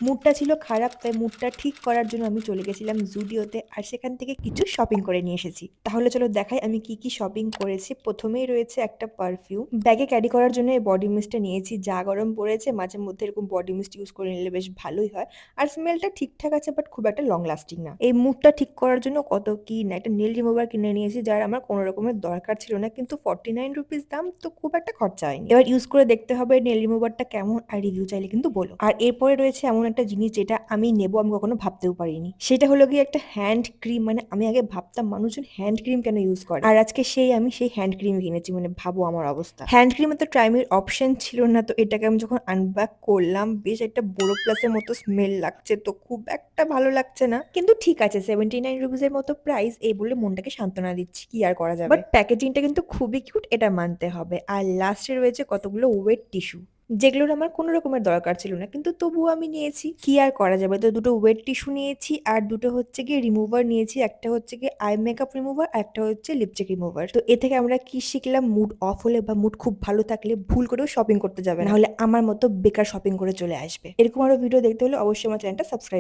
মুডটা ছিল খারাপ, তাই মুডটা ঠিক করার জন্য আমি চলে গেছিলাম জুডিওতে আর সেখান থেকে কিছু শপিং করে নিয়ে এসেছি। তাহলে চলো দেখাই আমি কি কি শপিং করেছি। প্রথমেই রয়েছে একটা পারফিউম, ব্যাগে ক্যারি করার জন্য এই বডি মিস্টটা নিয়েছি। যা গরম পড়েছে মাঝে মধ্যে এরকম বডি মিস্ট ইউজ করে নিলে বেশ ভালোই হয়। আর স্মেলটা ঠিকঠাক আছে, বাট খুব একটা লং লাস্টিং না। এই মুডটা ঠিক করার জন্য কত কি না, একটা নেল রিমুভার কিনে নিয়েছি, যার আমার কোনো রকমের দরকার ছিল না, কিন্তু 49 রুপিস দাম, তো খুব একটা খরচা হয়নি। এবার ইউজ করে দেখতে হবে নেল রিমুভারটা কেমন, আর রিভিউ চাইলে কিন্তু বলো। আর এরপরে রয়েছে এমন একটা জিনিস যেটা আমি নেবো, আমি কখনো ভাবতেও পারিনি। সেটা হলো গিয়ে একটা হ্যান্ড ক্রিম। মানে আমি আগে ভাবতাম মানুষজন হ্যান্ড ক্রিম কেন ইউজ করে, আর আজকে আমি সেই হ্যান্ড ক্রিম কিনেছি। মানে ভাবো আমার অবস্থা। হ্যান্ড ক্রিমে তো ট্রাইমের অপশন ছিল না, তো এটাকে আমি যখন আনব্যাক করলাম, বেশ একটা বোরো প্লাসের মতো স্মেল লাগছে, তো খুব একটা ভালো লাগছে না, কিন্তু ঠিক আছে। 79 রুপিসের মতো প্রাইস, এই বলে মনটাকে সান্ত্বনা দিচ্ছি, কি আর করা যাবে। বাট প্যাকেজিংটা কিন্তু খুবই কিউট, এটা মানতে হবে। আর লাস্টে রয়েছে কতগুলো ওয়েট টিস্যু, যেগুলোর আমার কোনো রকমের দরকার ছিল না, কিন্তু তবুও আমি নিয়েছি, কি আর করা যাবে। তো দুটো ওয়েট টিস্যু নিয়েছি, আর দুটো হচ্ছে গিয়ে রিমুভার নিয়েছি। একটা হচ্ছে গিয়ে আই মেকআপ রিমুভার, একটা হচ্ছে লিপস্টিক রিমুভার। তো এ থেকে আমরা কি শিখলাম, মুড অফ হলে বা মুড খুব ভালো থাকলে ভুল করেও শপিং করতে যাবে না, হলে আমার মতো বেকার শপিং করে চলে আসবে। এরকম আরো ভিডিও দেখতে হলে অবশ্যই আমার চ্যানেলটা সাবস্ক্রাইব